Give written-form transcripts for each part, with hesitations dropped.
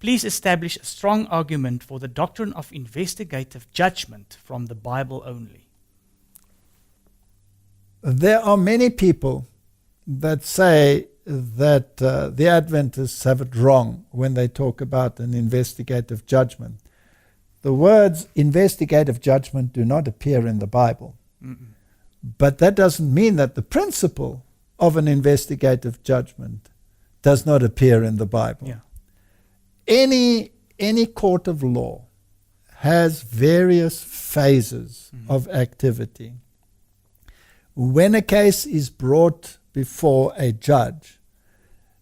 Please establish a strong argument for the doctrine of investigative judgment from the Bible only. There are many people that say that the Adventists have it wrong when they talk about an investigative judgment. The words investigative judgment do not appear in the Bible. But that doesn't mean that the principle of an investigative judgment does not appear in the Bible. Yeah. Any court of law has various phases of activity. When a case is brought before a judge,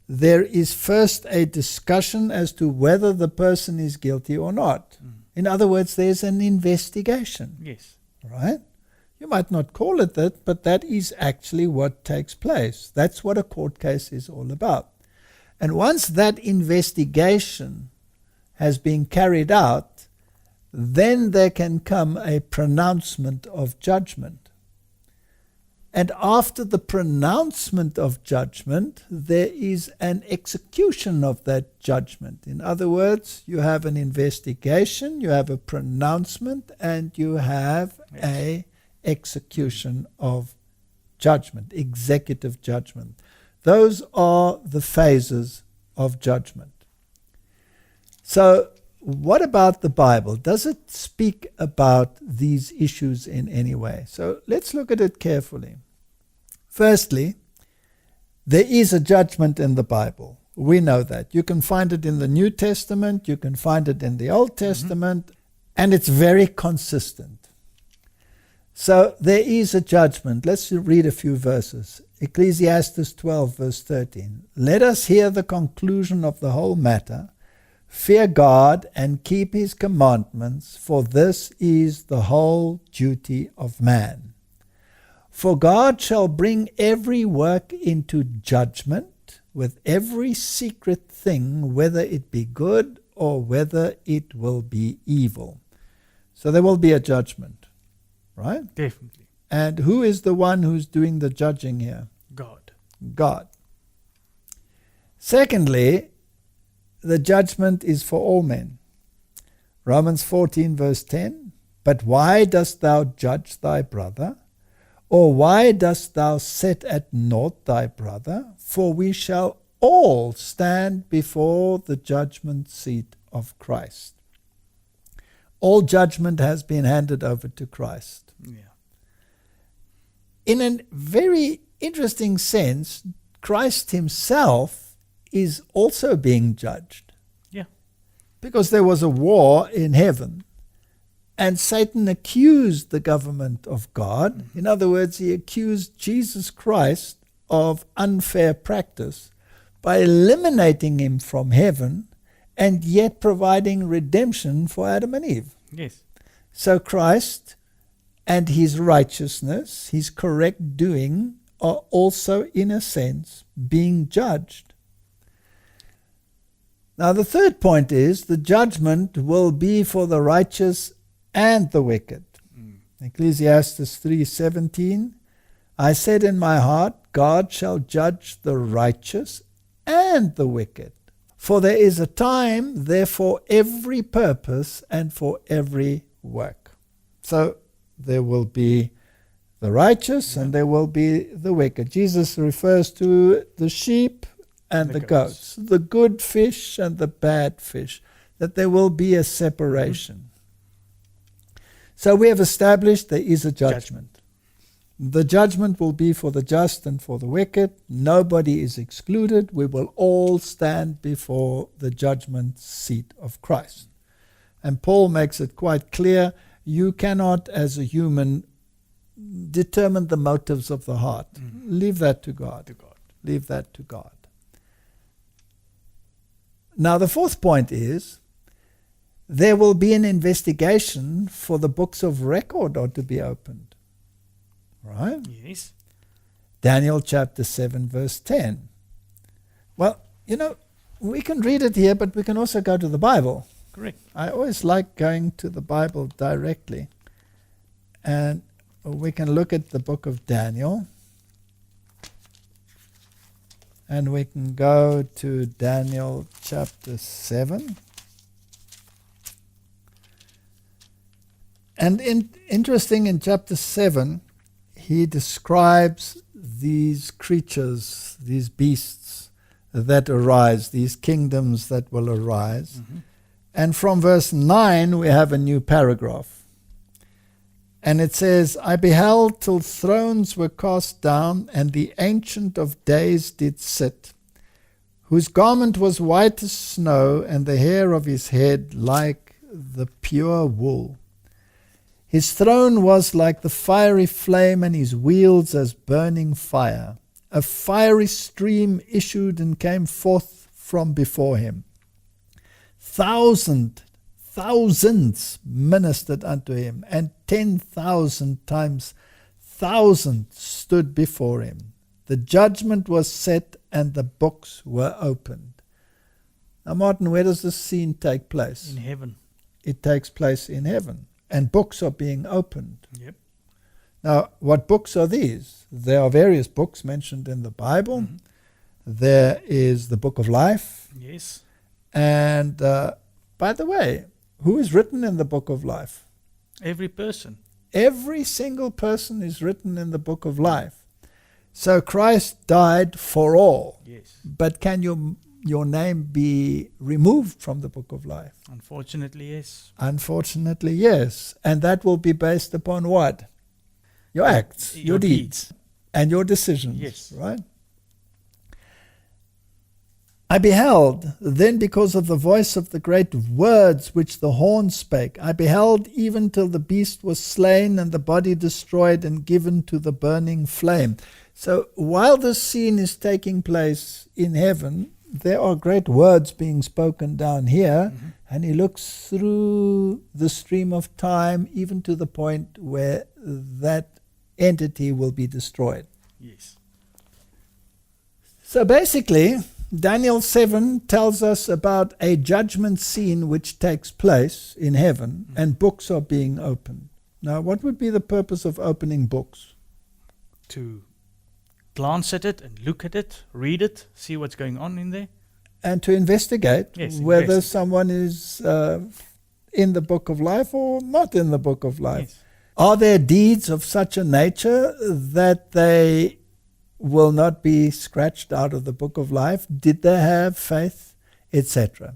there is first a discussion as to whether the person is guilty or not. In other words, there's an investigation. Yes. Right? You might not call it that, but that is actually what takes place. That's what a court case is all about. And once that investigation has been carried out, then there can come a pronouncement of judgment. And after the pronouncement of judgment, there is an execution of that judgment. In other words, you have an investigation, you have a pronouncement, and you have an execution of judgment, executive judgment. Those are the phases of judgment. So, what about the Bible? Does it speak about these issues in any way? So let's look at it carefully. Firstly, there is a judgment in the Bible. We know that. You can find it in the New Testament, you can find it in the Old Testament, and it's very consistent. So there is a judgment. Let's read a few verses. Ecclesiastes 12 verse 13. Let us hear the conclusion of the whole matter. Fear God and keep his commandments, for this is the whole duty of man. For God shall bring every work into judgment with every secret thing, whether it be good or whether it will be evil. So there will be a judgment, right? Definitely. And who is the one who's doing the judging here? God. God. Secondly, the judgment is for all men. Romans 14 verse 10. But why dost thou judge thy brother? Or why dost thou set at naught thy brother? For we shall all stand before the judgment seat of Christ. All judgment has been handed over to Christ. Yeah. In a very interesting sense, Christ himself is also being judged. Yeah. Because there was a war in heaven, and Satan accused the government of God. In other words, he accused Jesus Christ of unfair practice by eliminating him from heaven and yet providing redemption for Adam and Eve. Yes. So Christ and his righteousness, his correct doing, are also, in a sense, being judged. Now the third point is the judgment will be for the righteous and the wicked. Ecclesiastes 3:17, I said in my heart, God shall judge the righteous and the wicked. For there is a time there for every purpose and for every work. So there will be the righteous and there will be the wicked. Jesus refers to the sheep and the goats, the good fish and the bad fish, that there will be a separation. So we have established there is a judgment. The judgment will be for the just and for the wicked. Nobody is excluded. We will all stand before the judgment seat of Christ. And Paul makes it quite clear, you cannot as a human determine the motives of the heart. Leave that to God. Leave that to God. Now the fourth point is, there will be an investigation for the books of record are to be opened. Right? Yes. Daniel chapter 7 verse 10. Well, we can read it here, but we can also go to the Bible. Correct. I always like going to the Bible directly. And we can look at the book of Daniel. And we can go to Daniel chapter 7. And interesting, in chapter 7, he describes these creatures, these beasts that arise, these kingdoms that will arise. Mm-hmm. And from verse 9, we have a new paragraph. And it says, I beheld till thrones were cast down, and the Ancient of Days did sit, whose garment was white as snow, and the hair of his head like the pure wool. His throne was like the fiery flame, and his wheels as burning fire. A fiery stream issued and came forth from before him. Thousands ministered unto him, and 10,000 times 1,000 stood before him. The judgment was set, and the books were opened. Now, Martin, where does this scene take place? In heaven. It takes place in heaven, and books are being opened. Yep. Now, what books are these? There are various books mentioned in the Bible. Mm-hmm. There is the book of life. Yes. And by the way, who is written in the book of life? Every person. Every single person is written in the book of life. So Christ died for all. Yes. But can your name be removed from the book of life? Unfortunately, yes. Unfortunately, yes. And that will be based upon what? Your acts, your deeds, and your decisions. Yes. Right? I beheld, then because of the voice of the great words which the horn spake, I beheld even till the beast was slain and the body destroyed and given to the burning flame. So while this scene is taking place in heaven, there are great words being spoken down here, Mm-hmm. and he looks through the stream of time even to the point where that entity will be destroyed. Yes. So basically, Daniel 7 tells us about a judgment scene which takes place in heaven, and books are being opened. Now, what would be the purpose of opening books? To glance at it and look at it, read it, see what's going on in there. And to investigate Yes, whether investigate. someone is in the book of life or not in the book of life. Yes. Are there deeds of such a nature that they will not be scratched out of the book of life? Did they have faith, etc.?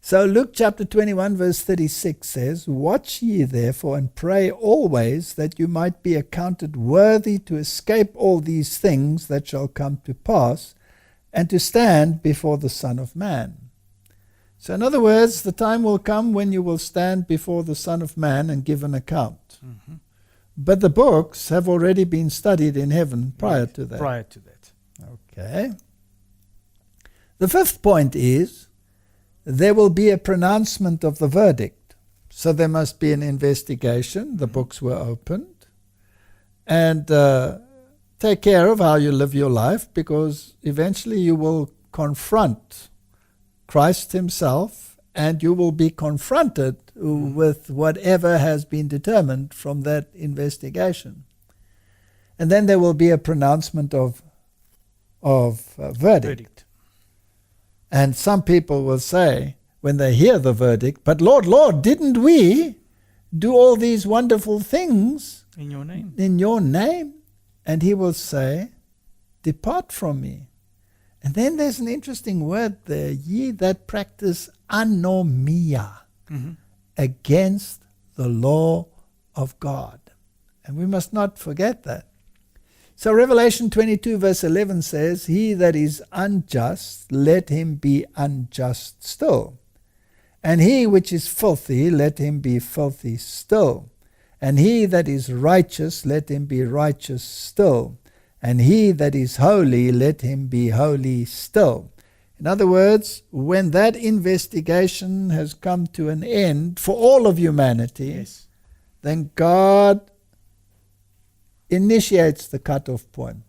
So Luke chapter 21 verse 36 says, Watch ye therefore and pray always that you might be accounted worthy to escape all these things that shall come to pass, and to stand before the Son of Man. So in other words, the time will come when you will stand before the Son of Man and give an account. Mm-hmm. But the books have already been studied in heaven prior to that. Prior to that. Okay. The fifth point is there will be a pronouncement of the verdict. So there must be an investigation. The books were opened. And take care of how you live your life, because eventually you will confront Christ himself, and you will be confronted with whatever has been determined from that investigation. And then there will be a pronouncement of verdict. And some people will say, when they hear the verdict, but Lord, didn't we do all these wonderful things In your name. in your name? And he will say, depart from me. And then there's an interesting word there, ye that practice anomia, Mm-hmm. against the law of God. And we must not forget that. So Revelation 22 verse 11 says, He that is unjust, let him be unjust still. And he which is filthy, let him be filthy still. And he that is righteous, let him be righteous still. And he that is holy, let him be holy still. In other words, when that investigation has come to an end for all of humanity, Yes. then God initiates the cutoff point.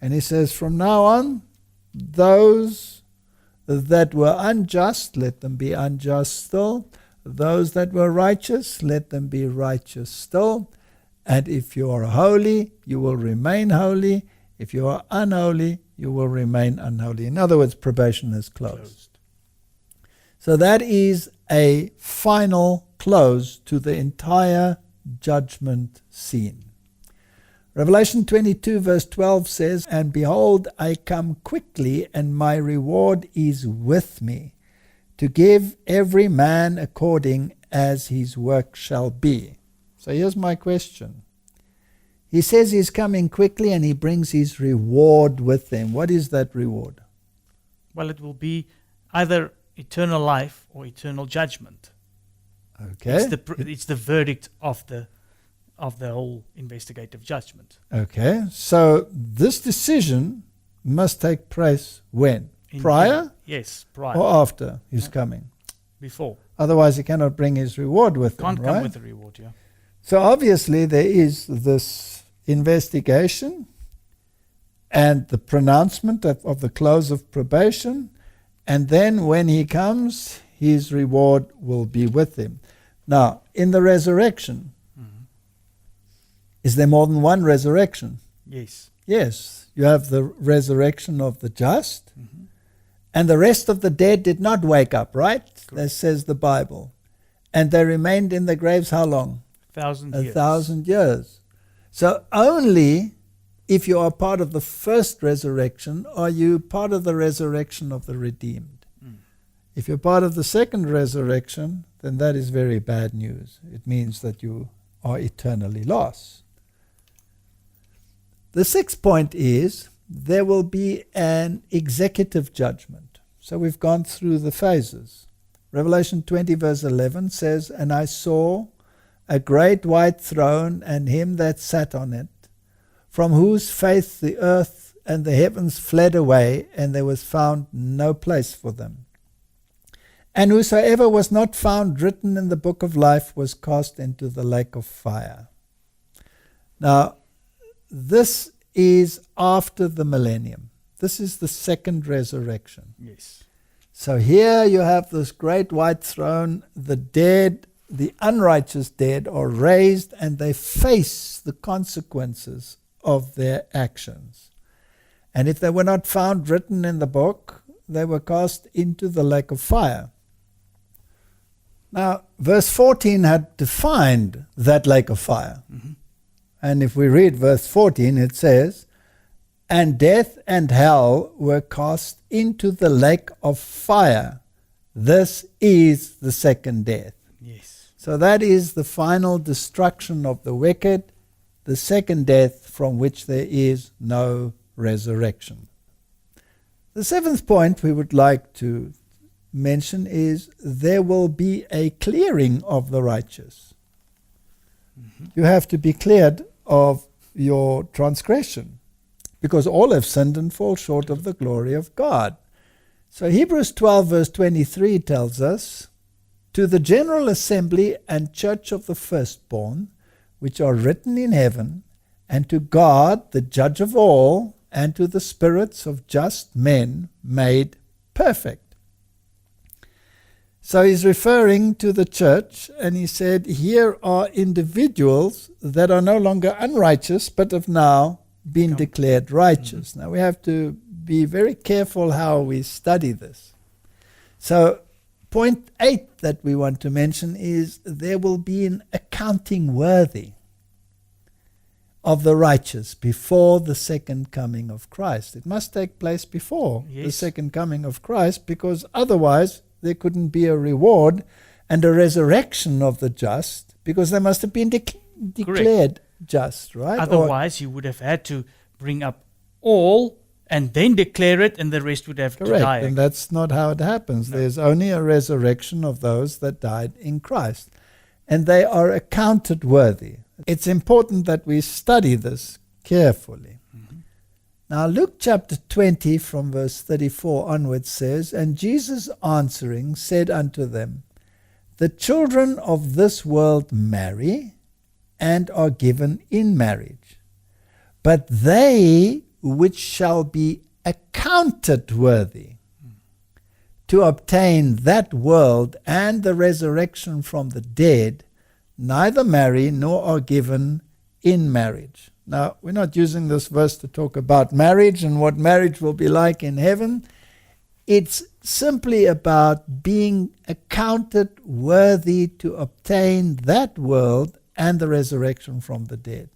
And he says, from now on, those that were unjust, let them be unjust still. Those that were righteous, let them be righteous still. And if you are holy, you will remain holy. If you are unholy, you will remain unholy. In other words, probation is closed. So that is a final close to the entire judgment scene. Revelation 22 verse 12 says, "And behold, I come quickly, and my reward is with me, to give every man according as his work shall be." So here's my question. He says he's coming quickly and he brings his reward with him. What is that reward? Well, it will be either eternal life or eternal judgment. Okay. It's the verdict of the whole investigative judgment. Okay. So this decision must take place when? Prior? Yes, prior. Or after his coming? Before. Otherwise he cannot bring his reward with him, Can't right? come with the reward, yeah. So obviously there is this investigation and the pronouncement of the close of probation, and then when he comes, his reward will be with him. Now, in the resurrection, is there more than one resurrection? Yes. Yes. You have the resurrection of the just, and the rest of the dead did not wake up, right? That says the Bible. And they remained in the graves how long? 1,000 years. 1,000 years. So only if you are part of the first resurrection are you part of the resurrection of the redeemed. If you're part of the second resurrection, then that is very bad news. It means that you are eternally lost. The sixth point is there will be an executive judgment. So we've gone through the phases. Revelation 20 verse 11 says, "And I saw a great white throne, and him that sat on it, from whose face the earth and the heavens fled away, and there was found no place for them. And whosoever was not found written in the book of life was cast into the lake of fire." Now, this is after the millennium. This is the second resurrection. Yes. So here you have this great white throne. The dead, the unrighteous dead, are raised and they face the consequences of their actions. And if they were not found written in the book, they were cast into the lake of fire. Now, verse 14 had defined that lake of fire. And if we read verse 14, it says, "And death and hell were cast into the lake of fire. This is the second death." Yes. So that is the final destruction of the wicked, the second death from which there is no resurrection. The seventh point we would like to mention is there will be a clearing of the righteous. You have to be cleared of your transgression, because all have sinned and fall short of the glory of God. So Hebrews 12 verse 23 tells us, "To the general assembly and church of the firstborn, which are written in heaven, and to God, the judge of all, and to the spirits of just men made perfect." So he's referring to the church, and he said, here are individuals that are no longer unrighteous, but have now been declared righteous. Now we have to be very careful how we study this. So point 8 that we want to mention is there will be an accounting worthy of the righteous before the second coming of Christ. It must take place before the second coming of Christ, because otherwise there couldn't be a reward and a resurrection of the just, because they must have been declared just, right? Otherwise, you would have had to bring up all and then declare it, and the rest would have to die. Correct, and that's not how it happens. No. There's only a resurrection of those that died in Christ, and they are accounted worthy. It's important that we study this carefully. Now Luke chapter 20 from verse 34 onwards says, "And Jesus answering said unto them, The children of this world marry and are given in marriage. But they which shall be accounted worthy to obtain that world and the resurrection from the dead, neither marry nor are given in marriage." Now, we're not using this verse to talk about marriage and what marriage will be like in heaven. It's simply about being accounted worthy to obtain that world and the resurrection from the dead.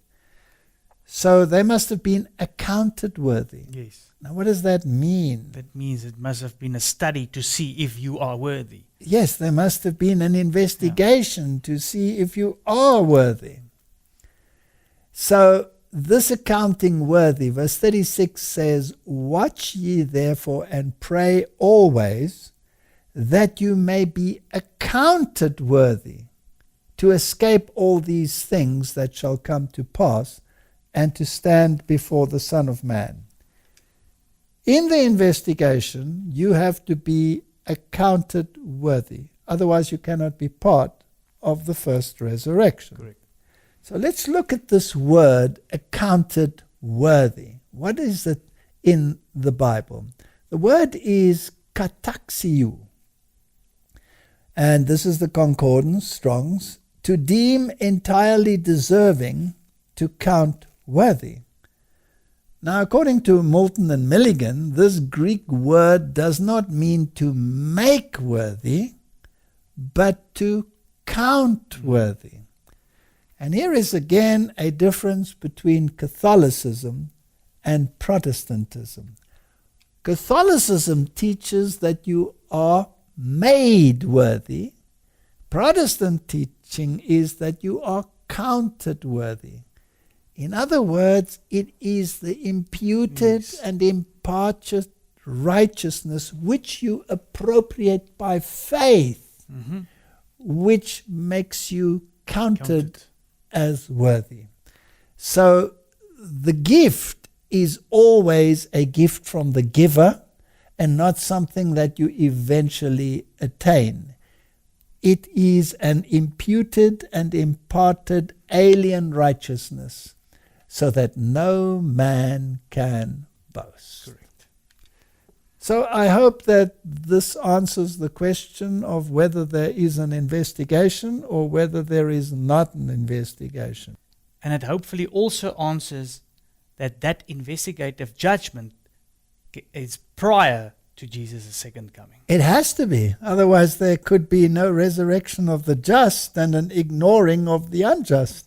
So they must have been accounted worthy. Yes. Now, what does that mean? That means it must have been a study to see if you are worthy. Yes, there must have been an investigation to see if you are worthy. So this accounting worthy, verse 36 says, "Watch ye therefore and pray always, that you may be accounted worthy to escape all these things that shall come to pass, and to stand before the Son of Man." In the investigation, you have to be accounted worthy. Otherwise, you cannot be part of the first resurrection. Correct. So let's look at this word, accounted worthy. What is it in the Bible? The word is kataxiou. And this is the concordance, Strong's, to deem entirely deserving, to count worthy. Now, according to Moulton and Milligan, this Greek word does not mean to make worthy, but to count worthy. And here is again a difference between Catholicism and Protestantism. Catholicism teaches that you are made worthy. Protestant teaching is that you are counted worthy. In other words, it is the imputed and imparted righteousness which you appropriate by faith, which makes you counted as worthy. So the gift is always a gift from the giver and not something that you eventually attain. It is an imputed and imparted alien righteousness, so that no man can boast. Correct. So I hope that this answers the question of whether there is an investigation or whether there is not an investigation. And it hopefully also answers that investigative judgment is prior to Jesus' second coming. It has to be. Otherwise there could be no resurrection of the just and an ignoring of the unjust.